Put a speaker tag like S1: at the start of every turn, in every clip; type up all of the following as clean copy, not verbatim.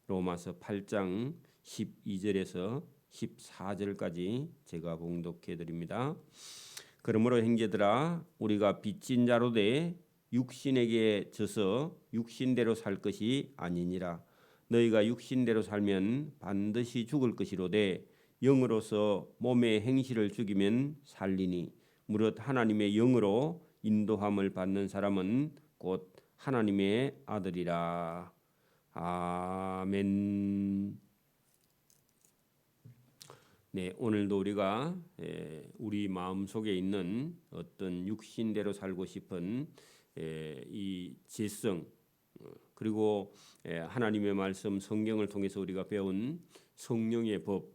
S1: 로마서 8장 12절에서 14절까지 제가 봉독해 드립니다. 그러므로 형제들아 우리가 빚진 자로 돼 육신에게 져서 육신대로 살 것이 아니니라. 너희가 육신대로 살면 반드시 죽을 것이로되 영으로서 몸의 행실을 죽이면 살리니 무릇 하나님의 영으로 인도함을 받는 사람은 곧 하나님의 아들이라. 아멘. 네, 오늘도 우리가 우리 마음 속에 있는 어떤 육신대로 살고 싶은 이 죄성, 그리고 하나님의 말씀 성경을 통해서 우리가 배운 성령의 법,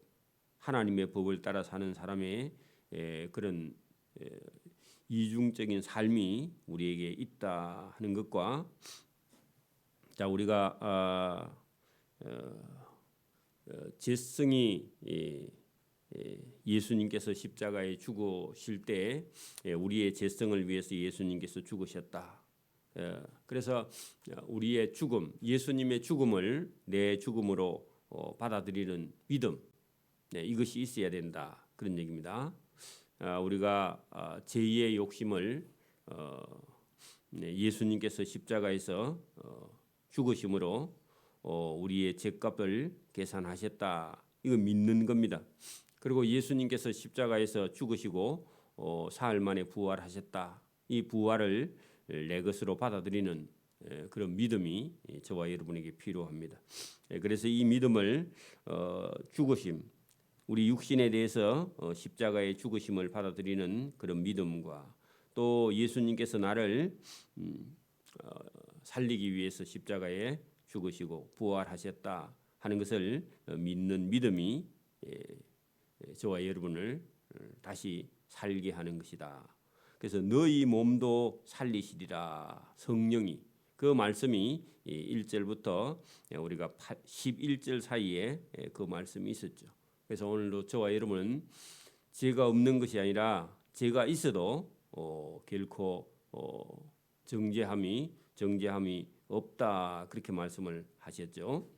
S1: 하나님의 법을 따라 사는 사람의 그런 이중적인 삶이 우리에게 있다 하는 것과, 자, 우리가 죄성이 예수님께서 십자가에 죽으실 때 우리의 죄성을 위해서 예수님께서 죽으셨다. 그래서 우리의 죽음, 예수님의 죽음을 내 죽음으로 받아들이는 믿음, 이것이 있어야 된다, 그런 얘기입니다. 우리가 제2의 욕심을 예수님께서 십자가에서 죽으심으로 우리의 죄값을 계산하셨다, 이거 믿는 겁니다. 그리고 예수님께서 십자가에서 죽으시고 사흘 만에 부활하셨다, 이 부활을 내 것으로 받아들이는 그런 믿음이 저와 여러분에게 필요합니다. 그래서 이 믿음을 죽으심, 우리 육신에 대해서 십자가의 죽으심을 받아들이는 그런 믿음과, 또 예수님께서 나를 살리기 위해서 십자가에 죽으시고 부활하셨다 하는 것을 믿는 믿음이 저와 여러분을 다시 살게 하는 것이다. 그래서 너희 몸도 살리시리라, 성령이, 그 말씀이 1절부터 우리가 11절 사이에 그 말씀이 있었죠. 그래서 오늘도 저와 여러분은 죄가 없는 것이 아니라 죄가 있어도 결코 정죄함이 없다, 그렇게 말씀을 하셨죠.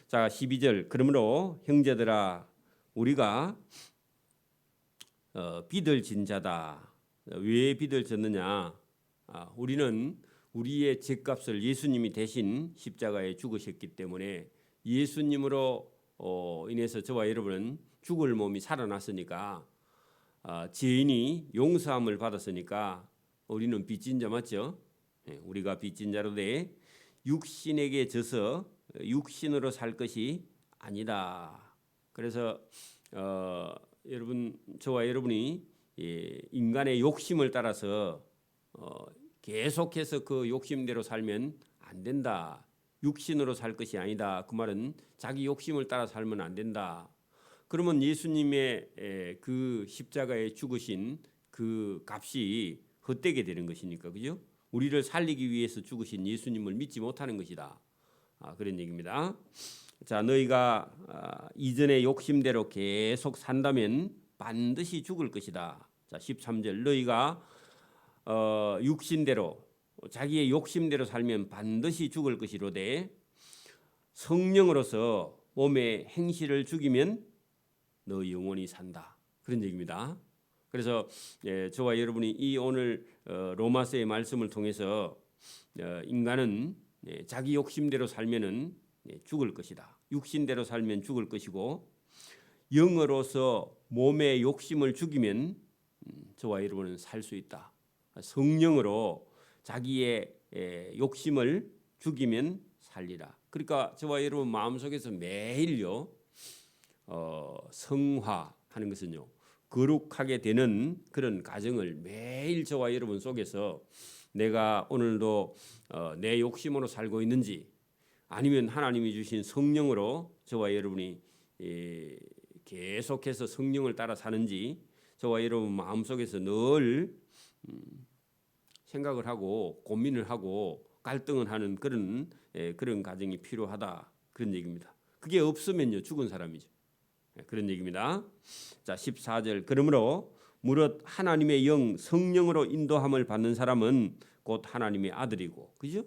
S1: 자, 12절, 그러므로 형제들아 우리가 빚을 진 자다. 왜 빚을 졌느냐? 우리는 우리의 죄값을 예수님이 대신 십자가에 죽으셨기 때문에 예수님으로 인해서 저와 여러분은 죽을 몸이 살아났으니까, 죄인이 용서함을 받았으니까 우리는 빚진 자 맞죠? 우리가 빚진 자로 돼 육신에게 져서 육신으로 살 것이 아니다. 그래서 여러분, 저와 여러분이 인간의 욕심을 따라서 계속해서 그 욕심대로 살면 안 된다. 육신으로 살 것이 아니다. 그 말은 자기 욕심을 따라 살면 안 된다. 그러면 예수님의 그 십자가에 죽으신 그 값이 헛되게 되는 것이니까, 그죠? 우리를 살리기 위해서 죽으신 예수님을 믿지 못하는 것이다, 그런 얘기입니다. 자, 너희가 이전의 욕심대로 계속 산다면 반드시 죽을 것이다. 자, 13절, 너희가 육신대로 자기의 욕심대로 살면 반드시 죽을 것이로되 성령으로서 몸의 행실을 죽이면 너 영원히 산다, 그런 얘기입니다. 그래서 저와 여러분이 이 오늘 로마서의 말씀을 통해서 인간은 자기 욕심대로 살면은 죽을 것이다. 육신대로 살면 죽을 것이고, 영으로서 몸의 욕심을 죽이면 저와 여러분은 살 수 있다. 성령으로 자기의 욕심을 죽이면 살리라. 그러니까 저와 여러분 마음속에서 매일요 성화하는 것은요 거룩하게 되는 그런 과정을 매일 저와 여러분 속에서 내가 오늘도 내 욕심으로 살고 있는지, 아니면 하나님이 주신 성령으로 저와 여러분이 계속해서 성령을 따라 사는지, 저와 여러분 마음속에서 늘 생각을 하고 고민을 하고 갈등을 하는 그런 과정이 필요하다, 그런 얘기입니다. 그게 없으면요 죽은 사람이죠. 그런 얘기입니다. 자, 14절, 그러므로 무릇 하나님의 영 성령으로 인도함을 받는 사람은 곧 하나님의 아들이고, 그죠?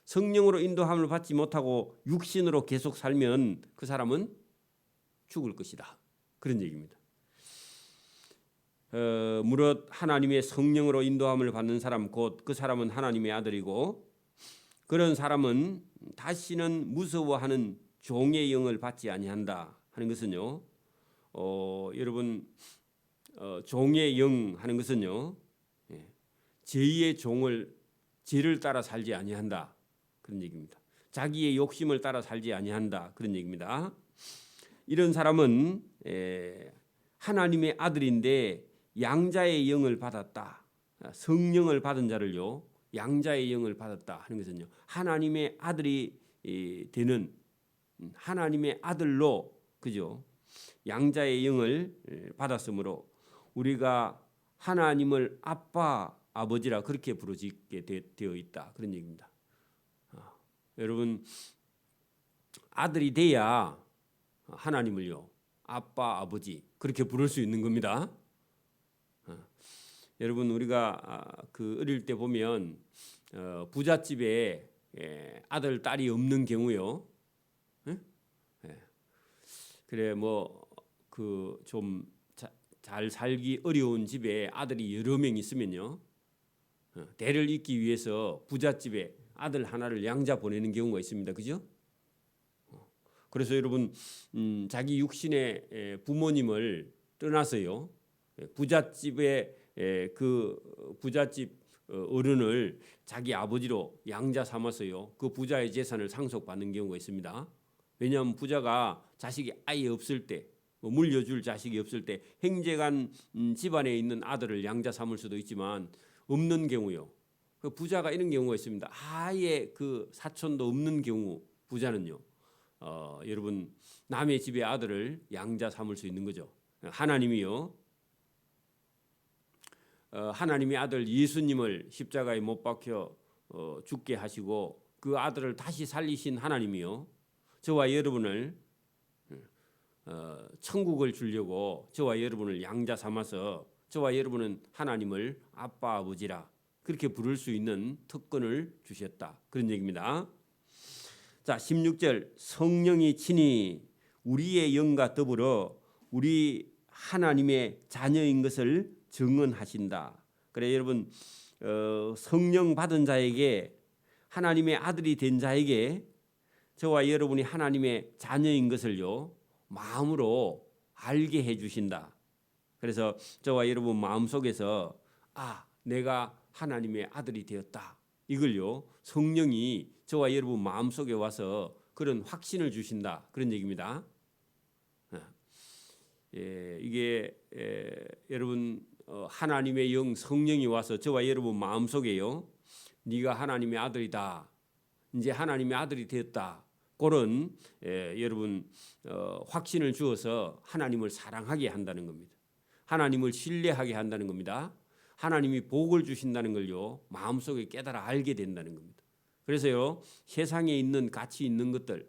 S1: 성령으로 인도함을 받지 못하고 육신으로 계속 살면 그 사람은 죽을 것이다. 그런 얘기입니다. 무릇 하나님의 성령으로 인도함을 받는 사람 곧 그 사람은 하나님의 아들이고 그런 사람은 다시는 무서워하는 종의 영을 받지 아니한다 하는 것은요. 여러분 종의 영 하는 것은요. 죄의 종을 죄를 따라 살지 아니한다 그런 얘기입니다. 자기의 욕심을 따라 살지 아니한다 그런 얘기입니다. 이런 사람은 하나님의 아들인데 양자의 영을 받았다. 성령을 받은 자를요. 양자의 영을 받았다 하는 것은요. 하나님의 아들이 되는 하나님의 아들로 그죠? 양자의 영을 받았으므로 우리가 하나님을 아빠 아버지라 그렇게 부르짖게 되어 있다 그런 얘기입니다. 여러분 아들이 돼야 하나님을요 아빠 아버지 그렇게 부를 수 있는 겁니다. 여러분 우리가 그 어릴 때 보면 부잣집에 아들 딸이 없는 경우요. 그래 뭐 그 좀 잘 살기 어려운 집에 아들이 여러 명 있으면요. 대를 잇기 위해서 부잣집에 아들 하나를 양자 보내는 경우가 있습니다. 그죠? 그래서 여러분 자기 육신의 부모님을 떠나서요. 부잣집에 그 부잣집 어른을 자기 아버지로 양자 삼아서요. 그 부자의 재산을 상속받는 경우가 있습니다. 왜냐하면 부자가 자식이 아예 없을 때 물려줄 자식이 없을 때 형제간 집안에 있는 아들을 양자 삼을 수도 있지만 없는 경우요. 그 부자가 이런 경우가 있습니다. 아예 그 사촌도 없는 경우 부자는요. 여러분 남의 집의 아들을 양자 삼을 수 있는 거죠. 하나님이요. 하나님의 아들 예수님을 십자가에 못 박혀 죽게 하시고 그 아들을 다시 살리신 하나님이요. 저와 여러분을 천국을 주려고 저와 여러분을 양자 삼아서 저와 여러분은 하나님을 아빠 아버지라 그렇게 부를 수 있는 특권을 주셨다. 그런 얘기입니다. 자, 16절 성령이 친히 우리의 영과 더불어 우리 하나님의 자녀인 것을 증언하신다. 그래 여러분 성령 받은 자에게 하나님의 아들이 된 자에게 저와 여러분이 하나님의 자녀인 것을요 마음으로 알게 해주신다. 그래서 저와 여러분 마음속에서 내가 하나님의 아들이 되었다. 이걸요 성령이 저와 여러분 마음속에 와서 그런 확신을 주신다. 그런 얘기입니다. 이게 여러분 하나님의 영 성령이 와서 저와 여러분 마음속에요 네가 하나님의 아들이다. 이제 하나님의 아들이 되었다. 그런 여러분 확신을 주어서 하나님을 사랑하게 한다는 겁니다. 하나님을 신뢰하게 한다는 겁니다. 하나님이 복을 주신다는 걸요 마음속에 깨달아 알게 된다는 겁니다. 그래서요 세상에 있는 가치 있는 것들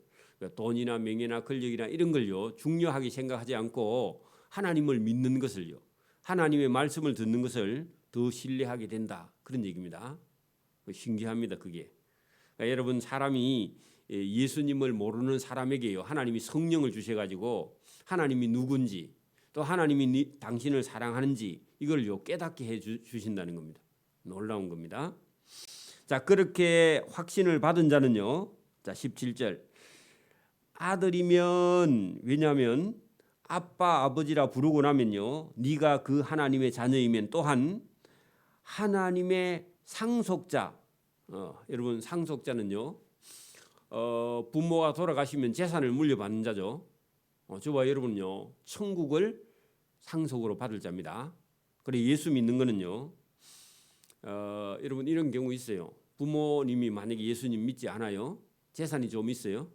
S1: 돈이나 명예나 권력이나 이런 걸요 중요하게 생각하지 않고 하나님을 믿는 것을요 하나님의 말씀을 듣는 것을 더 신뢰하게 된다. 그런 얘기입니다. 신기합니다. 그게 그러니까 여러분 사람이 예수님을 모르는 사람에게요 하나님이 성령을 주셔가지고 하나님이 누군지 또 하나님이 당신을 사랑하는지 이걸요 깨닫게 해 주신다는 겁니다. 놀라운 겁니다. 자 그렇게 확신을 받은 자는요 자 17절 아들이면 왜냐하면 아빠 아버지라 부르고 나면요 네가 그 하나님의 자녀이면 또한 하나님의 상속자 여러분 상속자는요 부모가 돌아가시면 재산을 물려받는 자죠. 저와 여러분은요 천국을 상속으로 받을 자입니다. 그래 예수 믿는 거는요 여러분 이런 경우 있어요. 부모님이 만약에 예수님 믿지 않아요. 재산이 좀 있어요.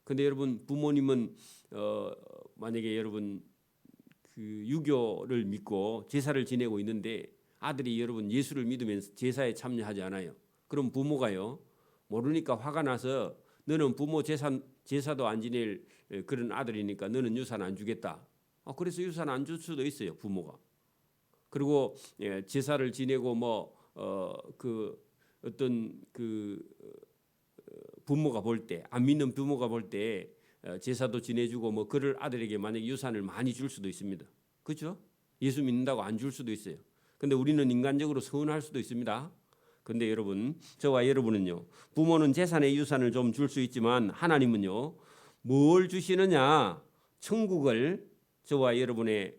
S1: 근데 여러분 부모님은 만약에 여러분 그 유교를 믿고 제사를 지내고 있는데 아들이 여러분 예수를 믿으면서 제사에 참여하지 않아요. 그럼 부모가요 모르니까 화가 나서 너는 부모 제사도 안 지낼 그런 아들이니까 너는 유산 안 주겠다. 그래서 유산 안 줄 수도 있어요 부모가. 그리고 제사를 지내고 그 어떤 그 부모가 볼 때, 안 믿는 부모가 볼 때 제사도 지내주고 뭐 그럴 아들에게 만약 유산을 많이 줄 수도 있습니다. 그렇죠? 예수 믿는다고 안 줄 수도 있어요. 근데 우리는 인간적으로 서운할 수도 있습니다. 근데 여러분, 저와 여러분은요, 부모는 재산의 유산을 좀 줄 수 있지만 하나님은요, 뭘 주시느냐? 천국을 저와 여러분의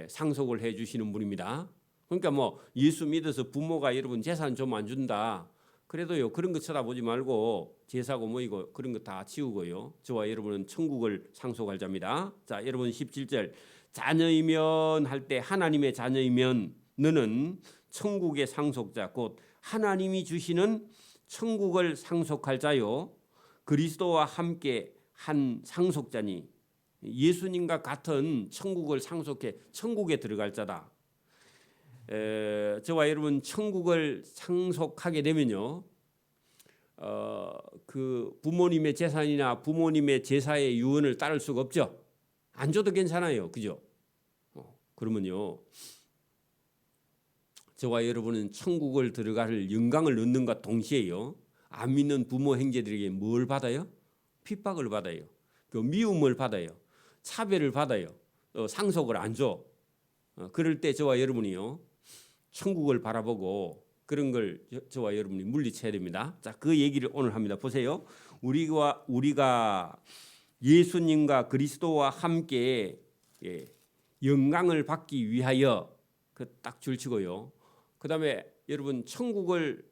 S1: 상속을 해 주시는 분입니다. 그러니까 뭐 예수 믿어서 부모가 여러분 재산 좀 안 준다. 그래도요, 그런 거 쳐다보지 말고 제사고 뭐 이거 그런 거 다 치우고요. 저와 여러분은 천국을 상속할 자입니다. 자, 여러분 17절. 자녀이면 할 때 하나님의 자녀이면 너는 천국의 상속자 곧 하나님이 주시는 천국을 상속할 자요. 그리스도와 함께 한 상속자니 예수님과 같은 천국을 상속해 천국에 들어갈 자다. 저와 여러분 천국을 상속하게 되면요, 그 부모님의 재산이나 부모님의 제사의 유언을 따를 수가 없죠. 안 줘도 괜찮아요, 그죠? 그러면요, 저와 여러분은 천국을 들어갈 영광을 얻는과 동시에요, 안 믿는 부모 형제들에게 뭘 받아요? 핍박을 받아요. 그 미움을 받아요. 차별을 받아요. 상속을 안 줘. 그럴 때 저와 여러분이요, 천국을 바라보고 그런 걸 저와 여러분이 물리쳐야 됩니다. 자, 그 얘기를 오늘 합니다. 보세요. 우리가 예수님과 그리스도와 함께 영광을 받기 위하여 그 딱 줄치고요. 그다음에 여러분 천국을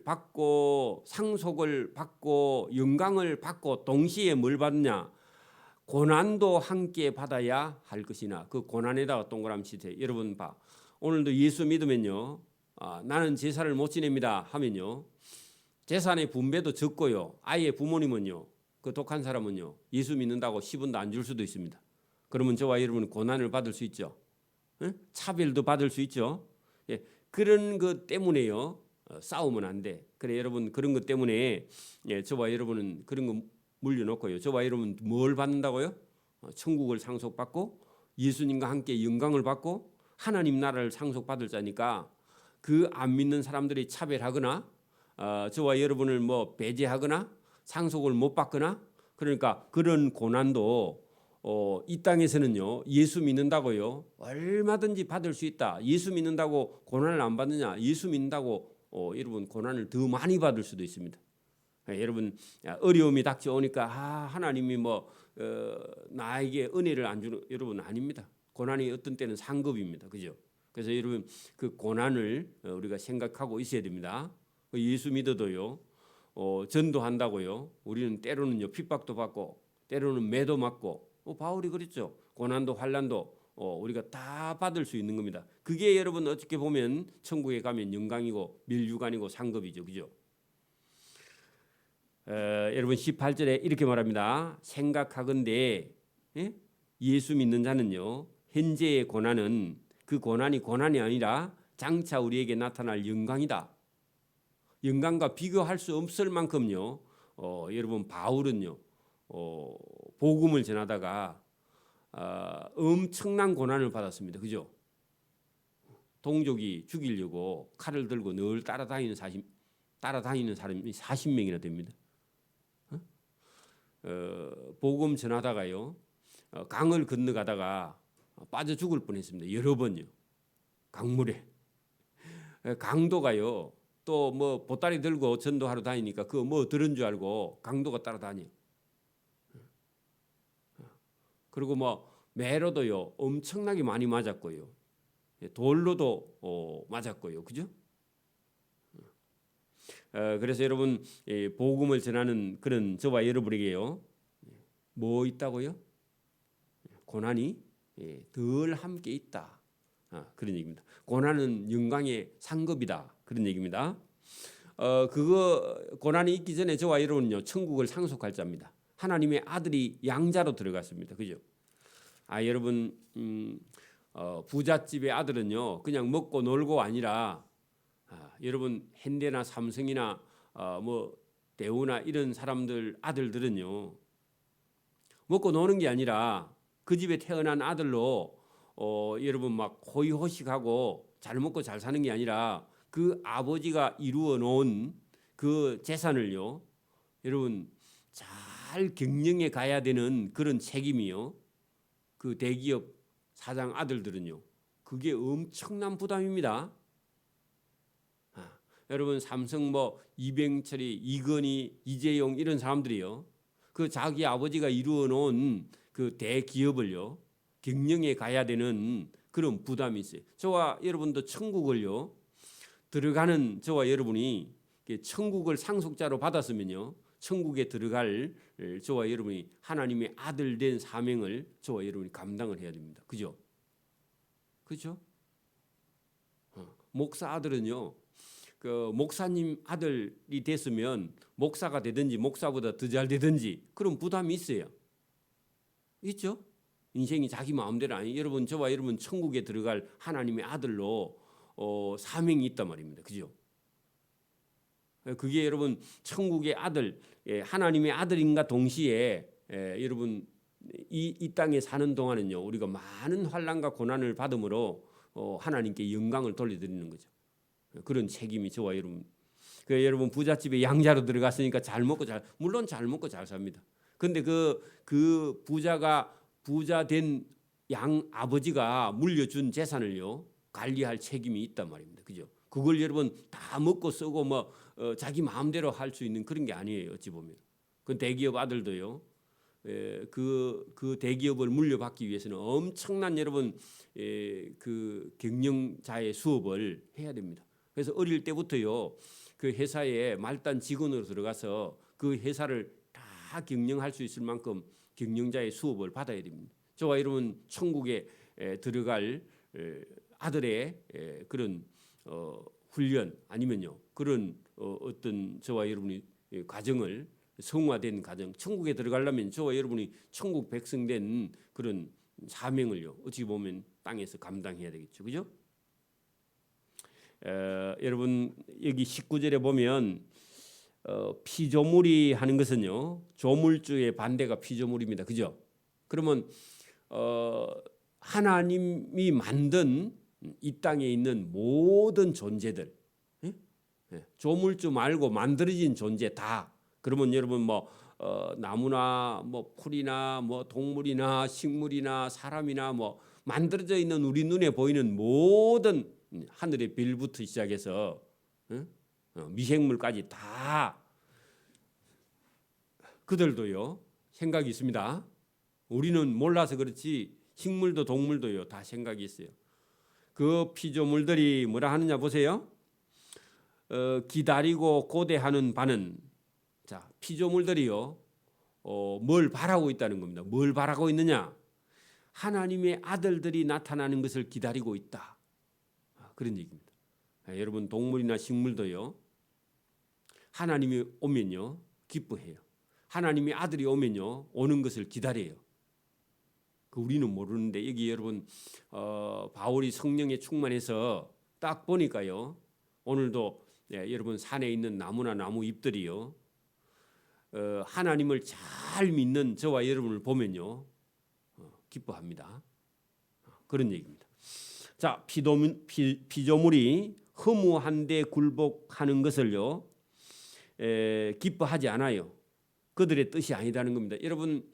S1: 받고 상속을 받고 영광을 받고 동시에 뭘 받느냐? 고난도 함께 받아야 할 것이나 그 고난에다가 동그라미 치세요. 여러분 봐. 오늘도 예수 믿으면요, 나는 제사를 못 지냅니다 하면요, 재산의 분배도 적고요, 아예 부모님은요, 그 독한 사람은요, 예수 믿는다고 10원도 안 줄 수도 있습니다. 그러면 저와 여러분은 고난을 받을 수 있죠. 차별도 받을 수 있죠. 예, 그런 것 때문에요, 싸우면 안 돼. 그래 여러분, 그런 것 때문에 저와 여러분은 그런 거 물려놓고요, 저와 여러분 뭘 받는다고요? 천국을 상속받고 예수님과 함께 영광을 받고 하나님 나라를 상속받을 자니까 그 안 믿는 사람들이 차별하거나 저와 여러분을 뭐 배제하거나 상속을 못 받거나 그러니까 그런 고난도 이 땅에서는요, 예수 믿는다고요 얼마든지 받을 수 있다. 예수 믿는다고 고난을 안 받느냐? 예수 믿는다고 여러분 고난을 더 많이 받을 수도 있습니다. 여러분 어려움이 닥쳐오니까 하나님이 뭐 나에게 은혜를 안 주는, 여러분 아닙니다. 고난이 어떤 때는 상급입니다. 그죠? 그래서 여러분 그 고난을 우리가 생각하고 있어야 됩니다. 예수 믿어도요, 전도한다고요, 우리는 때로는요 핍박도 받고 때로는 매도 맞고 바울이 그랬죠. 고난도 환난도 우리가 다 받을 수 있는 겁니다. 그게 여러분 어떻게 보면 천국에 가면 영광이고 밀유관이고 상급이죠. 그죠? 여러분 18절에 이렇게 말합니다. 생각하건대 예수 믿는 자는요, 현재의 고난은 그 고난이 고난이 아니라 장차 우리에게 나타날 영광이다. 영광과 비교할 수 없을 만큼요, 여러분 바울은요, 복음을 전하다가 엄청난 고난을 받았습니다. 그죠? 동족이 죽이려고 칼을 들고 늘 따라다니는 사람이 40명이나 됩니다. 복음 전하다가요, 강을 건너가다가 빠져 죽을 뻔했습니다. 여러 번요. 강물에. 강도가요, 또 뭐 보따리 들고 전도하러 다니니까 그거 뭐 들은 줄 알고 강도가 따라다녀. 그리고 뭐 매로도요 엄청나게 많이 맞았고요, 돌로도 맞았고요. 그죠? 그래서 여러분 복음을 전하는 그런 저와 여러분에게요, 뭐 있다고요? 고난이 덜 함께 있다. 그런 얘기입니다. 고난은 영광의 상급이다. 그런 얘기입니다. 그거 고난이 있기 전에 저와 여러분은요 천국을 상속할 자입니다. 하나님의 아들이 양자로 들어갔습니다. 그죠? 여러분 부잣집의 아들은요 그냥 먹고 놀고 아니라 여러분 현대나 삼성이나 뭐 대우나 이런 사람들 아들들은요 먹고 노는 게 아니라 그 집에 태어난 아들로 여러분 막 호의호식하고 잘 먹고 잘 사는 게 아니라 그 아버지가 이루어 놓은 그 재산을요 여러분 잘 경영해 가야 되는 그런 책임이요. 그 대기업 사장 아들들은요. 그게 엄청난 부담입니다. 여러분 삼성 뭐 이병철이, 이건희, 이재용 이런 사람들이요. 그 자기 아버지가 이루어 놓은 그 대기업을요. 경영해 가야 되는 그런 부담이 있어요. 저와 여러분도 천국을요. 들어가는 저와 여러분이 천국을 상속자로 받았으면요. 천국에 들어갈 저와 여러분이 하나님의 아들 된 사명을 저와 여러분이 감당을 해야 됩니다. 그죠? 그죠? 목사 아들은요. 그 목사님 아들이 됐으면 목사가 되든지 목사보다 더 잘 되든지 그런 부담이 있어요. 있죠? 인생이 자기 마음대로 아니. 여러분 저와 여러분 천국에 들어갈 하나님의 아들로 사명이 있단 말입니다. 그죠? 그게 여러분 천국의 아들, 하나님의 아들인가 동시에 여러분 이 땅에 사는 동안은요 우리가 많은 환난과 고난을 받음으로 하나님께 영광을 돌려드리는 거죠. 그런 책임이 저와 여러분. 그 여러분 부잣집에 양자로 들어갔으니까 잘 먹고 물론 잘 먹고 잘 삽니다. 그런데 그 부자 된 양 아버지가 물려준 재산을요 관리할 책임이 있단 말입니다. 그죠? 그걸 여러분 다 먹고 쓰고 뭐 자기 마음대로 할 수 있는 그런 게 아니에요. 어찌 보면 그 대기업 아들도요. 그 대기업을 물려받기 위해서는 엄청난 여러분 그 경영자의 수업을 해야 됩니다. 그래서 어릴 때부터요 그 회사에 말단 직원으로 들어가서 그 회사를 다 경영할 수 있을 만큼 경영자의 수업을 받아야 됩니다. 저와 여러분 천국에 들어갈 아들의 그런 훈련 아니면요 그런 어떤 저와 여러분이 과정을 성화된 가정, 천국에 들어가려면 저와 여러분이 천국 백성된 그런 사명을요 어찌 보면 땅에서 감당해야 되겠죠, 그죠? 여러분 여기 19절에 보면 피조물이 하는 것은요 조물주의 반대가 피조물입니다, 그죠? 그러면 하나님이 만든 이 땅에 있는 모든 존재들, 조물주 말고 만들어진 존재 다. 그러면 여러분 뭐 나무나 뭐 풀이나 뭐 동물이나 식물이나 사람이나 뭐 만들어져 있는 우리 눈에 보이는 모든 하늘의 별부터 시작해서 미생물까지 다 그들도요 생각이 있습니다. 우리는 몰라서 그렇지 식물도 동물도요 다 생각이 있어요. 그 피조물들이 뭐라 하느냐 보세요. 기다리고 고대하는 바는 자 피조물들이요 뭘 바라고 있다는 겁니다. 뭘 바라고 있느냐? 하나님의 아들들이 나타나는 것을 기다리고 있다. 그런 얘기입니다. 여러분 동물이나 식물도요 하나님이 오면요 기뻐해요. 하나님의 아들이 오면요 오는 것을 기다려요. 그 우리는 모르는데 여기 여러분 바울이 성령에 충만해서 딱 보니까요 오늘도 여러분 산에 있는 나무나 나무 잎들이요 하나님을 잘 믿는 저와 여러분을 보면요 기뻐합니다. 그런 얘기입니다. 자 피조물이 허무한데 굴복하는 것을요 기뻐하지 않아요. 그들의 뜻이 아니라는 겁니다. 여러분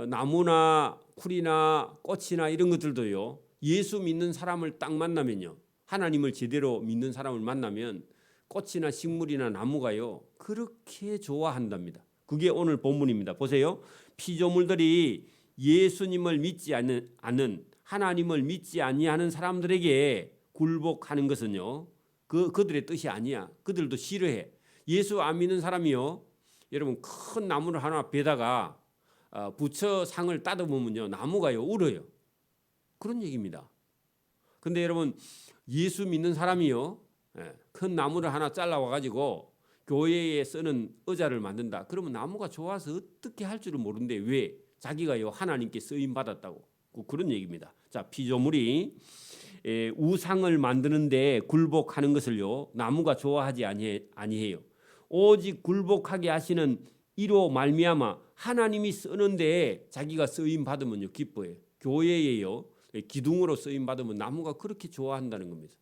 S1: 나무나 풀이나 꽃이나 이런 것들도요 예수 믿는 사람을 딱 만나면요 하나님을 제대로 믿는 사람을 만나면 꽃이나 식물이나 나무가요 그렇게 좋아한답니다. 그게 오늘 본문입니다. 보세요. 피조물들이 예수님을 믿지 않는 하나님을 믿지 아니하는 사람들에게 굴복하는 것은요 그들의 뜻이 아니야. 그들도 싫어해. 예수 안 믿는 사람이요 여러분 큰 나무를 하나 베다가 부처 상을 따듬으면요 나무가요 울어요. 그런 얘기입니다. 근데 여러분 예수 믿는 사람이요 큰 나무를 하나 잘라와 가지고 교회에 쓰는 의자를 만든다. 그러면 나무가 좋아서 어떻게 할 줄을 모르는데 왜? 자기가요 하나님께 쓰임 받았다고. 그런 얘기입니다. 자 피조물이 우상을 만드는데 굴복하는 것을요 나무가 좋아하지 아니해요. 오직 굴복하게 하시는 이로 말미암아 하나님이 쓰는데 자기가 쓰임 받으면요 기뻐해요. 교회에요 기둥으로 쓰임 받으면 나무가 그렇게 좋아한다는 겁니다.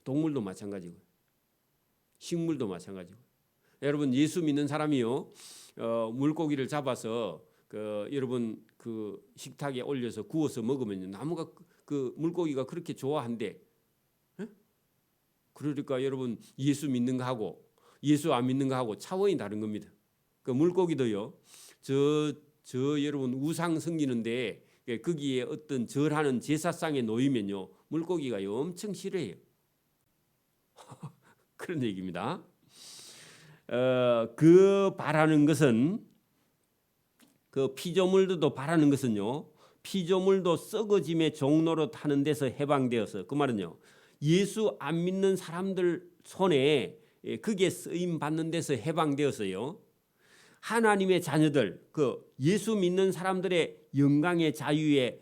S1: 동물도 마찬가지고 식물도 마찬가지고 여러분 예수 믿는 사람이요 물고기를 잡아서 여러분 그 식탁에 올려서 구워서 먹으면요 나무가 그 물고기가 그렇게 좋아한대. 에? 그러니까 여러분 예수 믿는 거하고 예수 안 믿는 거하고 차원이 다른 겁니다. 그 물고기도요 저 여러분 우상 섬기는데 거기에 어떤 절하는 제사상에 놓이면요 물고기가 엄청 싫어해요. 그런 얘기입니다. 그 바라는 것은 그 피조물들도 바라는 것은요 피조물도 썩어짐의 종로로 타는 데서 해방되어서 그 말은요 예수 안 믿는 사람들 손에 그게 쓰임 받는 데서 해방되어서요 하나님의 자녀들 그 예수 믿는 사람들의 영광의 자유에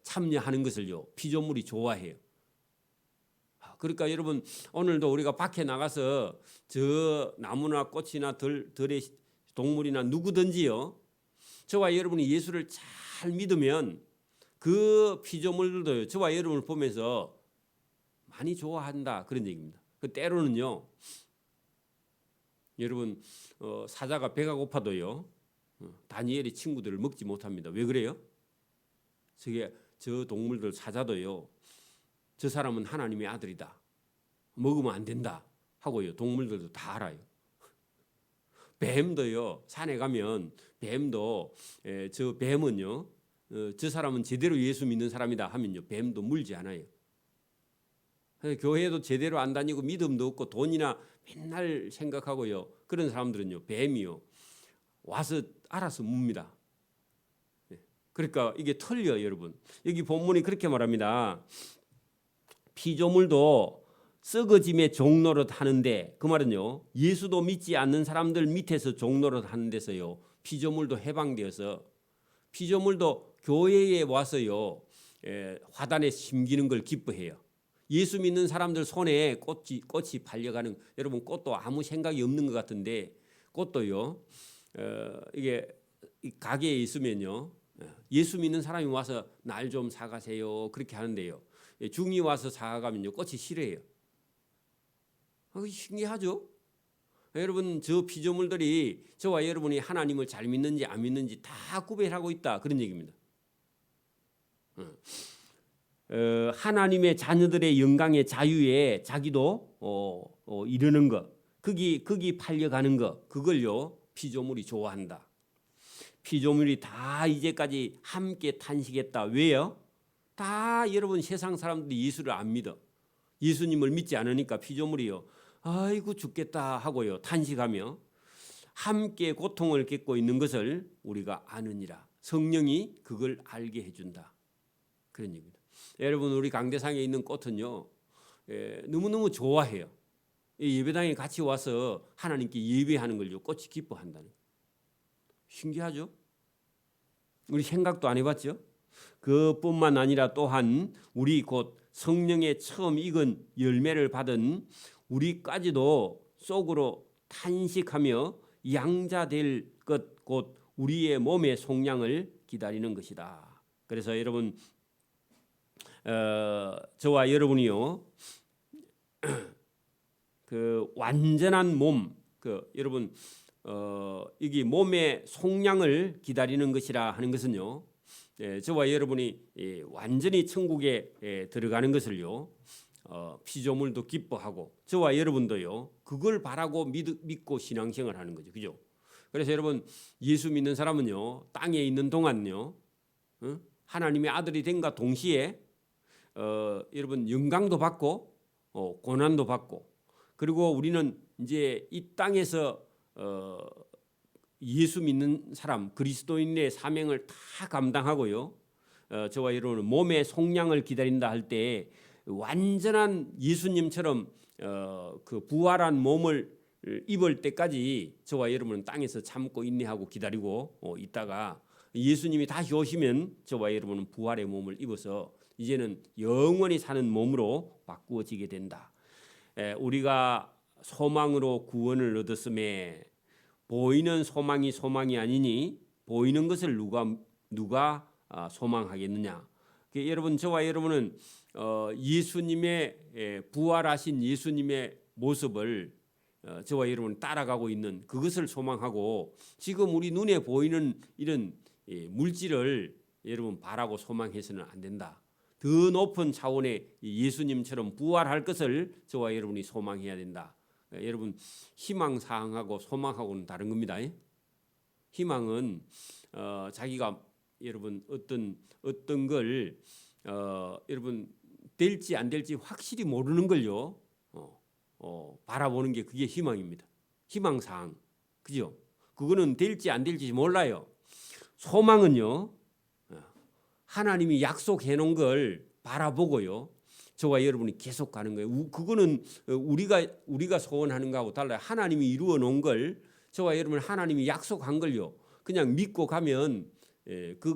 S1: 참여하는 것을요 피조물이 좋아해요. 그러니까 여러분 오늘도 우리가 밖에 나가서 저 나무나 꽃이나 들의 동물이나 누구든지요 저와 여러분이 예수를 잘 믿으면 그 피조물들도 저와 여러분을 보면서 많이 좋아한다 그런 얘기입니다. 때로는요 여러분 사자가 배가 고파도요 다니엘의 친구들을 먹지 못합니다. 왜 그래요? 저 동물들 사자도요 저 사람은 하나님의 아들이다 먹으면 안 된다 하고요 동물들도 다 알아요. 뱀도요 산에 가면 뱀도 저 뱀은요 저 사람은 제대로 예수 믿는 사람이다 하면요 뱀도 물지 않아요. 교회도 제대로 안 다니고 믿음도 없고 돈이나 맨날 생각하고요 그런 사람들은요 뱀이요 와서 알아서 묻니다. 그러니까 이게 틀려요 여러분. 여기 본문이 그렇게 말합니다. 피조물도 썩어짐의 종노릇 하는데 그 말은요 예수도 믿지 않는 사람들 밑에서 종노릇 하는 데서요 피조물도 해방되어서 피조물도 교회에 와서요 화단에 심기는 걸 기뻐해요. 예수 믿는 사람들 손에 꽃이 팔려가는 여러분 꽃도 아무 생각이 없는 것 같은데 꽃도요 이게 가게에 있으면요 예수 믿는 사람이 와서 날 좀 사가세요 그렇게 하는데요 중이 와서 사가면요 꽃이 싫어해요. 신기하죠? 여러분 저 피조물들이 저와 여러분이 하나님을 잘 믿는지 안 믿는지 다 구별하고 있다 그런 얘기입니다. 하나님의 자녀들의 영광의 자유에 자기도 이르는 것 거기 팔려가는 것 그걸요 피조물이 좋아한다. 피조물이 다 이제까지 함께 탄식했다. 왜요? 다 여러분 세상 사람들이 예수를 안 믿어. 예수님을 믿지 않으니까 피조물이요. 아이고 죽겠다 하고요. 탄식하며 함께 고통을 겪고 있는 것을 우리가 아느니라. 성령이 그걸 알게 해준다. 그런 얘기입니다. 여러분 우리 강대상에 있는 꽃은요. 너무너무 좋아해요. 예배당에 같이 와서 하나님께 예배하는 걸요. 꽃이 기뻐한다는. 신기하죠? 우리 생각도 안 해봤죠? 그뿐만 아니라 또한 우리 곧 성령의 처음 익은 열매를 받은 우리까지도 속으로 탄식하며 양자될 것 곧 우리의 몸의 속량을 기다리는 것이다. 그래서 여러분 저와 여러분이요 그 완전한 몸 여러분 여기 몸의 속량을 기다리는 것이라 하는 것은요 저와 여러분이 완전히 천국에 들어가는 것을요 피조물도 기뻐하고 저와 여러분도요 그걸 바라고 믿고 신앙생활을 하는 거죠. 그죠? 그래서 여러분 예수 믿는 사람은요 땅에 있는 동안요 하나님의 아들이 된과 동시에 여러분 영광도 받고 고난도 받고 그리고 우리는 이제 이 땅에서 예수 믿는 사람 그리스도인의 사명을 다 감당하고요. 저와 여러분은 몸의 속량을 기다린다 할 때 완전한 예수님처럼 그 부활한 몸을 입을 때까지 저와 여러분은 땅에서 참고 인내하고 기다리고 있다가 예수님이 다시 오시면 저와 여러분은 부활의 몸을 입어서 이제는 영원히 사는 몸으로 바꾸어지게 된다. 우리가 소망으로 구원을 얻었음에 보이는 소망이 아니니 보이는 것을 누가 소망하겠느냐. 여러분 저와 여러분은 예수님의 부활하신 예수님의 모습을 저와 여러분 따라가고 있는 그것을 소망하고 지금 우리 눈에 보이는 이런 물질을 여러분 바라고 소망해서는 안 된다. 더 높은 차원의 예수님처럼 부활할 것을 저와 여러분이 소망해야 된다. 여러분 희망사항하고 소망하고는 다른 겁니다. 희망은 자기가 여러분 어떤 걸 여러분 될지 안 될지 확실히 모르는 걸요. 바라보는 게 그게 희망입니다. 희망사항. 그죠? 그거는 될지 안 될지 몰라요. 소망은요. 하나님이 약속해 놓은 걸 바라보고요. 저와 여러분이 계속 가는 거예요. 그거는 우리가 소원하는 거하고 달라요. 하나님이 이루어 놓은 걸 저와 여러분 하나님이 약속한 걸요. 그냥 믿고 가면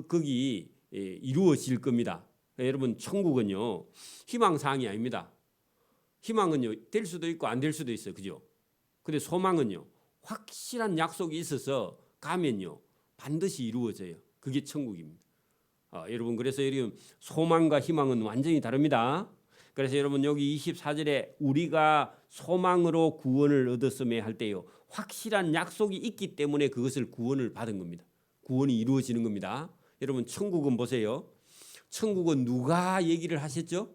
S1: 거기 이루어질 겁니다. 여러분 천국은요. 희망사항이 아닙니다. 희망은요. 될 수도 있고 안 될 수도 있어요. 그죠? 근데 소망은요. 확실한 약속이 있어서 가면요. 반드시 이루어져요. 그게 천국입니다. 여러분 그래서 여러분 소망과 희망은 완전히 다릅니다. 그래서 여러분 여기 24절에 우리가 소망으로 구원을 얻었음에 할 때요. 확실한 약속이 있기 때문에 그것을 구원을 받은 겁니다. 구원이 이루어지는 겁니다. 여러분 천국은 보세요. 천국은 누가 얘기를 하셨죠?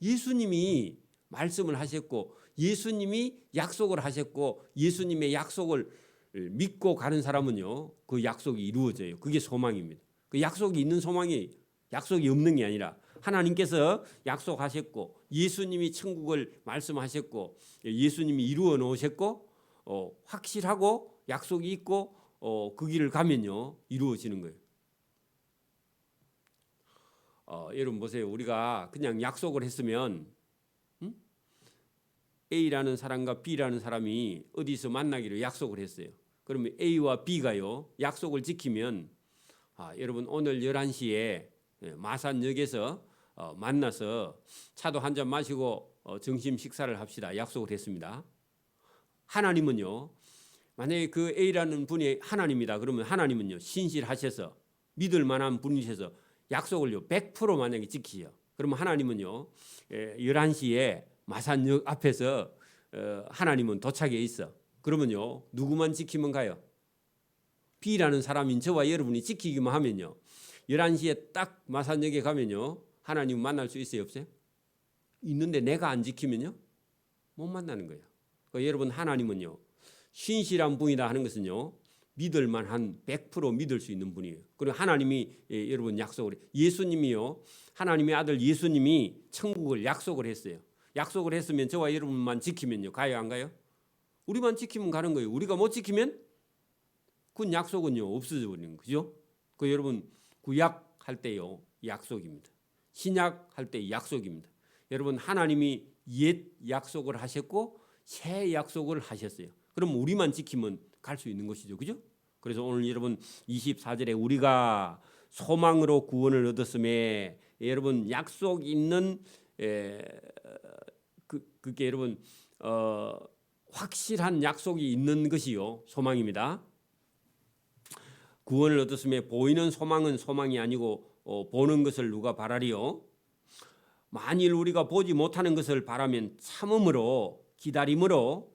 S1: 예수님이 말씀을 하셨고 예수님이 약속을 하셨고 예수님의 약속을 믿고 가는 사람은요. 그 약속이 이루어져요. 그게 소망입니다. 그 약속이 있는 소망이 약속이 없는 게 아니라 하나님께서 약속하셨고 예수님이 천국을 말씀하셨고 예수님이 이루어 놓으셨고 확실하고 약속이 있고 그 길을 가면요. 이루어지는 거예요. 여러분 보세요. 우리가 그냥 약속을 했으면 A라는 사람과 B라는 사람이 어디서 만나기로 약속을 했어요. 그러면 A와 B가요. 약속을 지키면 여러분 오늘 11시에 마산역에서 만나서 차도 한잔 마시고 점심 식사를 합시다. 약속을 했습니다. 하나님은요. 만약에 그 A라는 분이 하나님이다. 그러면 하나님은요. 신실하셔서 믿을 만한 분이셔서 약속을요. 100% 만약에 지키죠. 그러면 하나님은요. 11시에 마산역 앞에서 하나님은 도착해 있어. 그러면요. 누구만 지키면 가요? B라는 사람인 저와 여러분이 지키기만 하면요. 11시에 딱 마산역에 가면요. 하나님 만날 수 있어요? 없어요? 있는데 내가 안 지키면요. 못 만나는 거예요. 그러니까 여러분 하나님은요. 신실한 분이다 하는 것은요. 믿을 만한 100% 믿을 수 있는 분이에요. 그리고 하나님이 여러분 약속을 예수님이요. 하나님의 아들 예수님이 천국을 약속을 했어요. 약속을 했으면 저와 여러분만 지키면요. 가요 안 가요? 우리만 지키면 가는 거예요. 우리가 못 지키면 그 약속은요. 없어져 버리는 거죠. 그 여러분 구약할 때요. 약속입니다. 신약할 때 약속입니다. 여러분 하나님이 옛 약속을 하셨고 새 약속을 하셨어요. 그럼 우리만 지키면 갈 수 있는 것이죠. 그죠? 그래서 오늘 여러분 24절에 우리가 소망으로 구원을 얻었음에 여러분 약속 있는 그게 여러분 확실한 약속이 있는 것이요. 소망입니다. 구원을 얻었음에 보이는 소망은 소망이 아니고 보는 것을 누가 바라리요? 만일 우리가 보지 못하는 것을 바라면 참음으로 기다림으로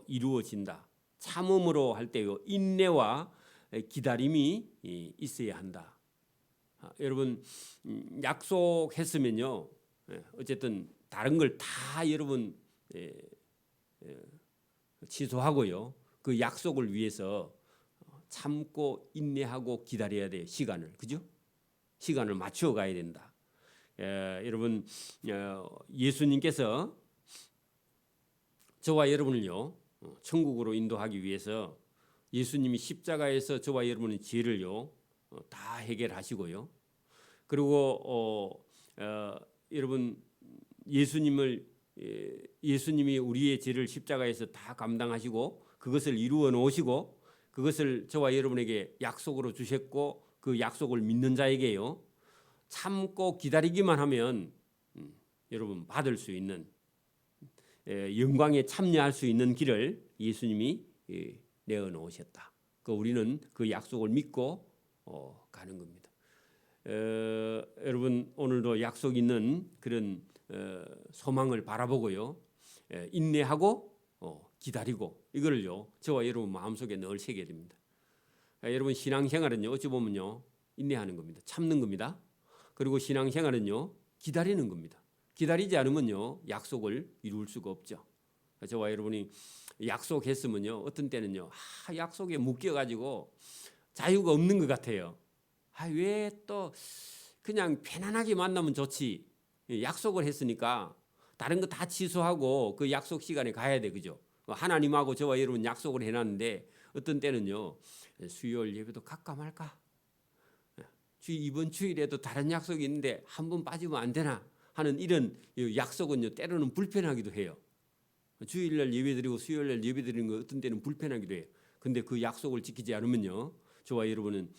S1: 이루어진다. 참음으로 할 때요. 인내와 기다림이 있어야 한다. 여러분 약속했으면요. 어쨌든 다른 걸 다 여러분 취소하고요. 그 약속을 위해서 참고 인내하고 기다려야 돼요. 시간을. 그죠? 시간을 맞추어 가야 된다. 여러분 예수님께서 저와 여러분을요. 천국으로 인도하기 위해서 예수님이 십자가에서 저와 여러분의 죄를요. 다 해결하시고요. 그리고 여러분 예수님이 우리의 죄를 십자가에서 다 감당하시고 그것을 이루어 놓으시고 그것을 저와 여러분에게 약속으로 주셨고 그 약속을 믿는 자에게요. 참고 기다리기만 하면 여러분 받을 수 있는 영광에 참여할 수 있는 길을 예수님이 내어 놓으셨다. 우리는 그 약속을 믿고 가는 겁니다. 여러분 오늘도 약속 있는 그런 소망을 바라보고요. 인내하고 기다리고 이거를요 저와 여러분 마음속에 늘 새겨야 됩니다. 여러분 신앙생활은요 어찌 보면요 인내하는 겁니다. 참는 겁니다. 그리고 신앙생활은요 기다리는 겁니다. 기다리지 않으면요 약속을 이룰 수가 없죠. 저와 여러분이 약속했으면요 어떤 때는요 약속에 묶여가지고 자유가 없는 것 같아요. 왜 또 그냥 편안하게 만나면 좋지. 약속을 했으니까 다른 거 다 취소하고 그 약속 시간에 가야 돼, 그죠? 하나님하고 저와 여러분 약속을 해놨는데 어떤 때는요 수요일 예배도 갈까 말까. 이번 주일에도 다른 약속이 있는데 한 번 빠지면 안 되나 하는 이런 약속은요 때로는 불편하기도 해요. 주일날 예배드리고 수요일날 예배드리는 거 어떤 때는 불편하기도 해요. 근데 그 약속을 지키지 않으면요 저와 여러분은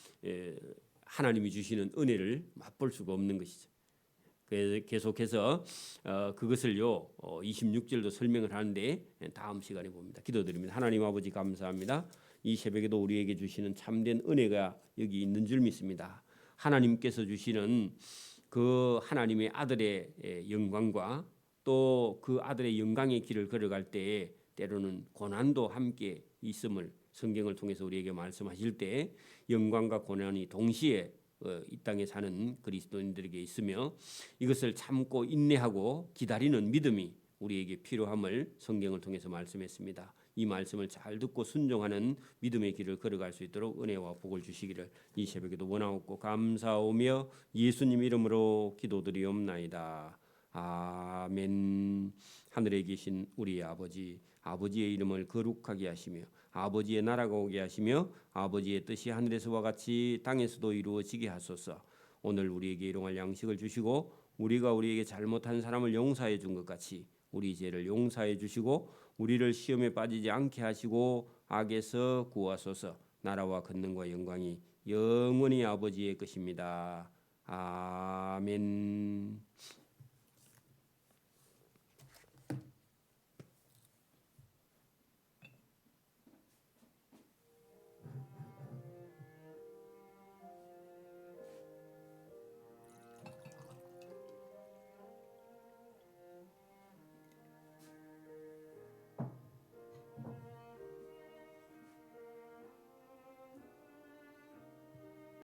S1: 하나님이 주시는 은혜를 맛볼 수가 없는 것이죠. 그래서 계속해서 그것을요 26절도 설명을 하는데 다음 시간에 봅니다. 기도드립니다. 하나님 아버지 감사합니다. 이 새벽에도 우리에게 주시는 참된 은혜가 여기 있는 줄 믿습니다. 하나님께서 주시는 그 하나님의 아들의 영광과 또 그 아들의 영광의 길을 걸어갈 때에 때로는 고난도 함께 있음을 성경을 통해서 우리에게 말씀하실 때 영광과 고난이 동시에 이 땅에 사는 그리스도인들에게 있으며 이것을 참고 인내하고 기다리는 믿음이 우리에게 필요함을 성경을 통해서 말씀했습니다. 이 말씀을 잘 듣고 순종하는 믿음의 길을 걸어갈 수 있도록 은혜와 복을 주시기를 이 새벽에도 원하옵고 감사하오며 예수님 이름으로 기도드리옵나이다. 아멘. 하늘에 계신 우리 아버지, 아버지의 이름을 거룩하게 하시며 아버지의 나라가 오게 하시며 아버지의 뜻이 하늘에서와 같이 땅에서도 이루어지게 하소서. 오늘 우리에게 일용할 양식을 주시고 우리가 우리에게 잘못한 사람을 용서해 준 것 같이 우리 죄를 용서해 주시고 우리를 시험에 빠지지 않게 하시고 악에서 구하소서. 나라와 권능과 영광이 영원히 아버지의 것입니다. 아멘.